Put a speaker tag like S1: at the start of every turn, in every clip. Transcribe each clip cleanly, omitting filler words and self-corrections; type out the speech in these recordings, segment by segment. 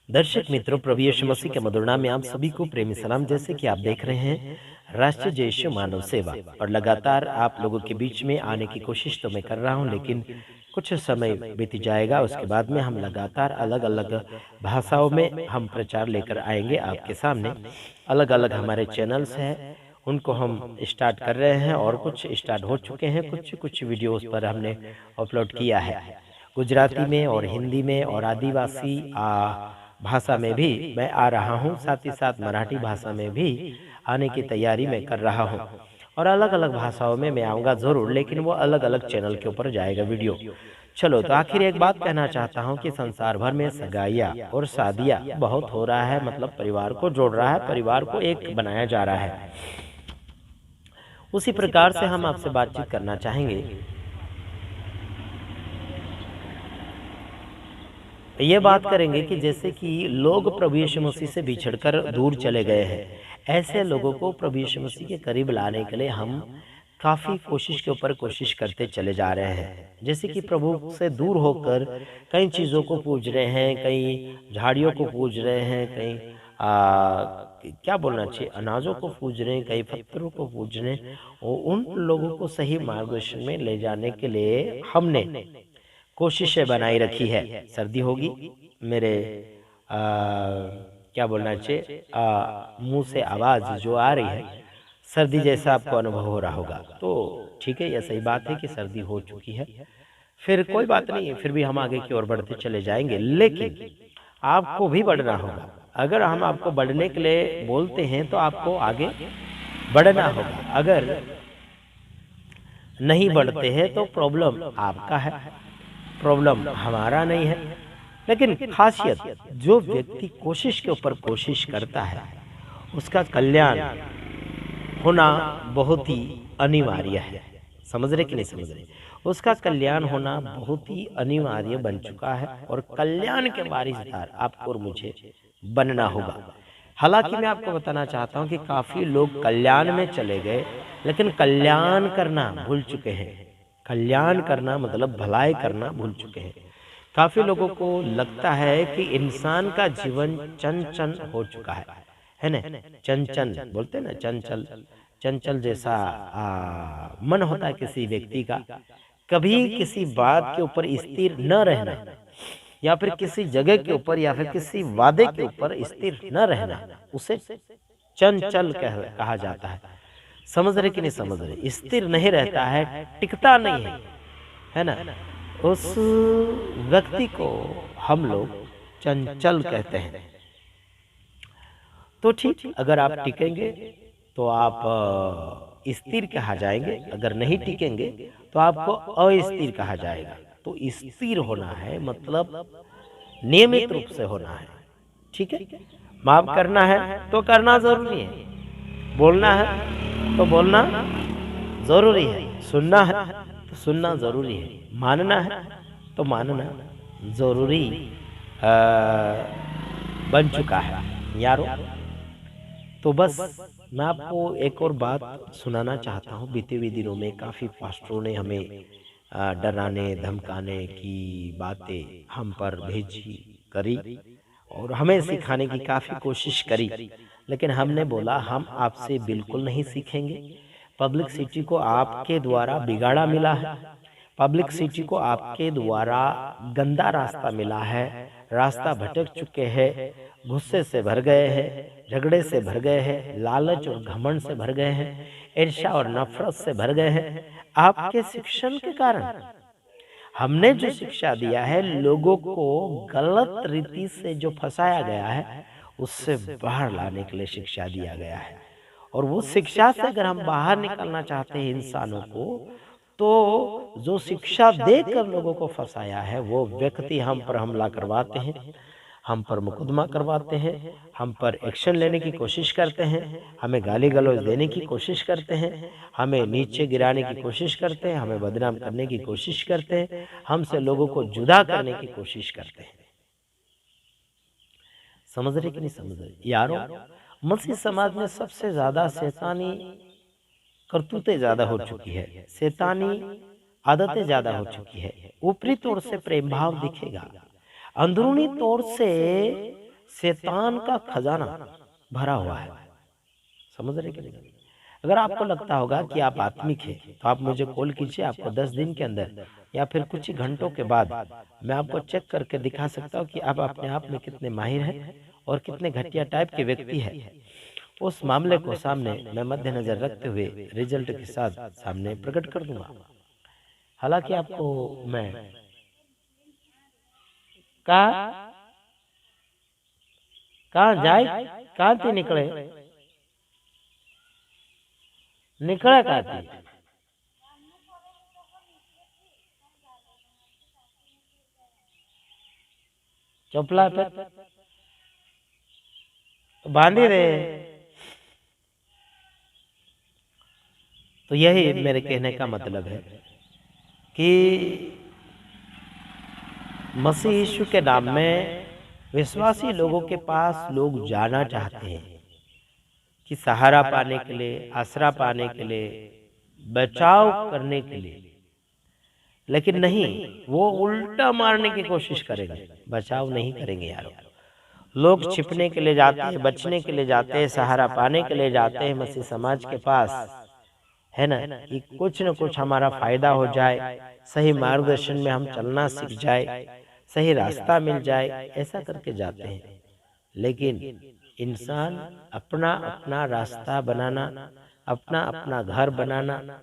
S1: दर्शक मित्रों, प्रभु यीशु मसीह के मधुर नाम में आप सभी को प्रेमी सलाम। जैसे कि आप देख रहे हैं राष्ट्रीय जय यीशु मानव सेवा, और लगातार आप लोगों के बीच में आने की कोशिश तो मैं कर रहा हूं, लेकिन कुछ समय बीत जाएगा, उसके बाद में हम लगातार अलग अलग भाषाओं में हम प्रचार लेकर आएंगे आपके सामने। अलग अलग हमारे चैनल्स हैं, उनको हम स्टार्ट कर रहे हैं, और कुछ स्टार्ट हो चुके हैं, कुछ कुछ वीडियोस पर हमने अपलोड किया है गुजराती में और हिंदी में और आदिवासी भाषा में भी मैं आ रहा हूँ। साथ ही साथ मराठी भाषा में भी आने की तैयारी मैं कर रहा हूँ, और अलग अलग भाषाओं में मैं आऊँगा ज़रूर, लेकिन वो अलग अलग चैनल के ऊपर जाएगा वीडियो। चलो, तो आखिर एक बात कहना चाहता हूँ कि संसार भर में सगाइयाँ और शादियाँ बहुत हो रहा है, मतलब परिवार को जोड़ रहा है, परिवार को एक बनाया जा रहा है। उसी प्रकार से हम आपसे बातचीत करना चाहेंगे। ये बात करेंगे कि जैसे कि लोग प्रभु यीशु मसीह से बिछड़कर दूर चले गए हैं, ऐसे लोगों को प्रभु यीशु मसीह के करीब लाने के लिए हम काफ़ी कोशिश के ऊपर कोशिश करते चले जा रहे हैं। जैसे कि प्रभु से दूर होकर कई चीज़ों को पूज रहे हैं, कई झाड़ियों को पूज रहे हैं, कई क्या बोलना चाहिए, अनाजों को पूज रहे हैं, कई पत्थरों को पूज रहे हैं। और उन लोगों को सही मार्गदर्शन में ले जाने के लिए हमने कोशिशें बनाई रखी है। सर्दी होगी, मेरे क्या बोलना चाहिए, मुंह से आवाज़ जो आ रही है, सर्दी जैसा आपको अनुभव हो रहा होगा। तो ठीक है, यह सही बात है कि सर्दी हो चुकी है, फिर कोई बात नहीं है, फिर भी हम आगे की ओर बढ़ते चले जाएंगे। लेकिन आपको भी बढ़ना होगा। अगर हम आपको बढ़ने के लिए बोलते हैं तो आपको आगे बढ़ना होगा। अगर नहीं बढ़ते हैं तो प्रॉब्लम आपका है, प्रॉब्लम हमारा नहीं है। लेकिन खासियत, जो व्यक्ति कोशिश के ऊपर कोशिश करता है उसका कल्याण होना बहुत ही अनिवार्य है। समझ रहे कि नहीं समझ रहे? उसका कल्याण होना बहुत ही अनिवार्य बन चुका है, और कल्याण के वारिसदार आपको और मुझे बनना होगा। हालांकि मैं आपको बताना चाहता हूं कि काफ़ी लोग कल्याण में चले गए, लेकिन कल्याण करना भूल चुके हैं। कल्याण करना मतलब भलाई करना भूल चुके हैं। काफ़ी लोगों को लगता है कि इंसान का जीवन चंचल हो चुका है ना? चंचल बोलते हैं ना, चंचल चंचल जैसा मन होता है किसी व्यक्ति का। कभी किसी बात के ऊपर स्थिर न रहना, या फिर किसी जगह के ऊपर या फिर किसी वादे के ऊपर स्थिर न रहना, उसे चंचल कहा जाता है। समझ रहे कि नहीं समझ रहे? स्थिर नहीं रहता है, टिकता नहीं है ना? उस व्यक्ति को हम लोग चंचल कहते हैं। तो ठीक, अगर आप टिकेंगे तो आप स्थिर कहा जाएंगे, अगर नहीं टिकेंगे तो आपको अस्थिर कहा जाएगा। तो स्थिर होना है मतलब नियमित रूप से होना है, ठीक है? माफ करना है तो करना जरूरी है, बोलना है तो बोलना जरूरी है, सुनना है तो सुनना जरूरी है, मानना है तो मानना जरूरी बन चुका है यारो। तो बस मैं आपको एक और बात सुनाना चाहता हूँ। बीते हुए दिनों में काफ़ी पास्टरों ने हमें डराने धमकाने की बातें हम पर भेजी करी, और हमें सिखाने की काफ़ी कोशिश करी, लेकिन हमने बोला हम आपसे बिल्कुल नहीं सीखेंगे। पब्लिक सिटी को आपके द्वारा बिगाड़ा मिला है, पब्लिक सिटी को आपके द्वारा गंदा रास्ता मिला है, रास्ता भटक चुके हैं, गुस्से से भर गए हैं, झगड़े से भर गए हैं, लालच और घमंड से भर गए हैं, ईर्ष्या और नफरत से भर गए हैं। आपके शिक्षण के कारण हमने जो शिक्षा दिया है, लोगों को गलत रीति से जो फंसाया गया है, उससे बाहर लाने के लिए शिक्षा दिया गया है। और वो शिक्षा से अगर हम बाहर निकलना चाहते हैं इंसानों को, तो जो शिक्षा देकर लोगों को फंसाया है वो व्यक्ति हम पर हमला करवाते हैं, हम पर मुकदमा करवाते हैं, हम पर एक्शन लेने की कोशिश करते हैं, हमें गाली गलौज देने की कोशिश करते हैं, हमें नीचे गिराने की कोशिश करते हैं, हमें बदनाम करने की कोशिश करते हैं, हमसे लोगों को जुदा करने की कोशिश करते हैं। समझ रहे कि नहीं समझ रहे यारों? मसीह समाज में सबसे ज्यादा शैतानी करतूतें ज्यादा हो चुकी है, शैतानी आदतें ज्यादा हो चुकी है। ऊपरी तौर से प्रेम भाव दिखेगा, अंदरूनी तौर से शैतान का खजाना भरा हुआ है। समझ रहे कि नहीं? अगर आपको लगता होगा कि आप आत्मिक हैं, तो आप मुझे कॉल कीजिए। आपको 10 दिन के अंदर या फिर कुछ ही घंटों के बाद मैं आपको चेक करके दिखा सकता हूँ कि आप अपने आप में कितने माहिर हैं और कितने घटिया टाइप के व्यक्ति हैं। उस मामले को सामने मैं मद्देनजर रखते हुए रिजल्ट के साथ सामने प्रकट कर दूंगा। हालांकि आपको मैं कहा कहाँ जाए, कहाँ थी निकले, निकला कहाँ थी? चोपला पे तो बांधी दे। तो यही मेरे कहने का मतलब है कि मसीह यीशु के नाम में विश्वासी लोगों के पास लोग जाना चाहते हैं कि सहारा पाने के लिए, आसरा पाने के लिए, बचाव करने के लिए। लेकिन नहीं, वो उल्टा मारने की कोशिश करेंगे, बचाव नहीं करेंगे यारो। लोग छिपने के लिए जाते हैं, बचने के लिए जाते हैं, सहारा पाने के लिए जाते हैं मसीह समाज के पास, है ना, कि कुछ न कुछ हमारा फायदा हो जाए, सही मार्गदर्शन में हम चलना सीख जाए, सही रास्ता मिल जाए, ऐसा करके जाते हैं। लेकिन इंसान अपना अपना रास्ता बनाना, अपना अपना घर बनाना,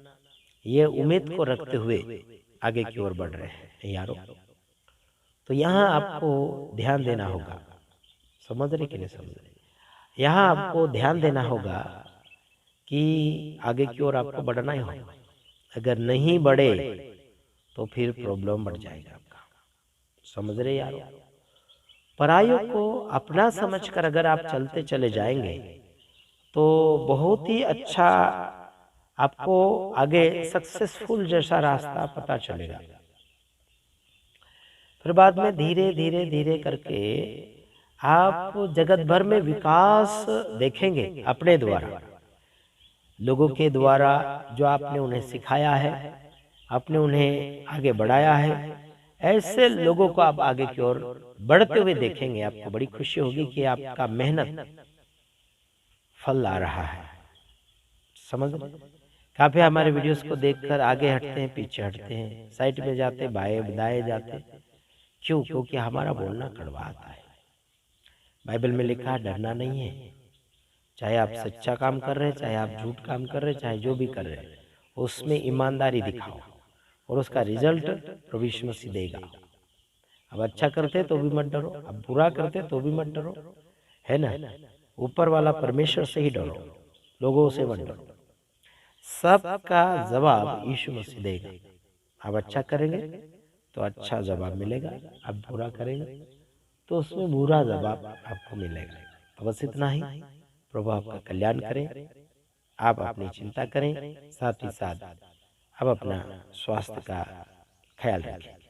S1: ये उम्मीद को रखते हुए आगे की ओर बढ़ रहे हैं यारों। तो यहाँ आपको ध्यान देना होगा। समझ रहे कि नहीं समझ रहे? यहाँ आपको ध्यान देना होगा कि आगे की ओर आपको बढ़ना ही होगा। अगर नहीं बढ़े तो फिर प्रॉब्लम बढ़ जाएगा आपका। समझ रहे यारों? परायों को अपना समझकर अगर आप चलते चले जाएंगे तो बहुत ही अच्छा आपको आगे सक्सेसफुल जैसा रास्ता पता चलेगा। फिर बाद में धीरे धीरे धीरे करके आप जगत भर में विकास देखेंगे अपने द्वारा, लोगों के द्वारा, जो आपने उन्हें सिखाया है, आपने उन्हें आगे बढ़ाया है। ऐसे लोगों को आप आगे की ओर बढ़ते हुए देखेंगे। आपको बड़ी खुशी होगी कि आपका मेहनत फल आ रहा है। समझ रहे? काफी हमारे वीडियोस को देखकर आगे हटते हैं, पीछे हटते हैं, साइड में जाते, बाएं दाएं जाते। क्यों? क्योंकि हमारा बोलना कड़वा आता है। बाइबल में लिखा है डरना नहीं है। चाहे आप सच्चा काम कर रहे हैं, चाहे आप झूठ काम कर रहे हैं, चाहे जो भी कर रहे हैं, उसमें ईमानदारी दिखाओ और उसका रिजल्ट प्रभु यीशु मसीह देगा। अब अच्छा करते तो भी मत डरो, अब बुरा करते तो भी मत डरो, है ना। ऊपर वाला परमेश्वर से ही डरो, लोगों से मत डरो। सबका जवाब यीशु मसीह देगा। आप अच्छा करेंगे तो अच्छा जवाब मिलेगा, आप बुरा करेंगे तो उसमें बुरा जवाब आपको मिलेगा। तो बस इतना ही। प्रभु आपका कल्याण करें। आप अपनी चिंता करें, साथ ही साथ आप अपना स्वास्थ्य का ख्याल रखें।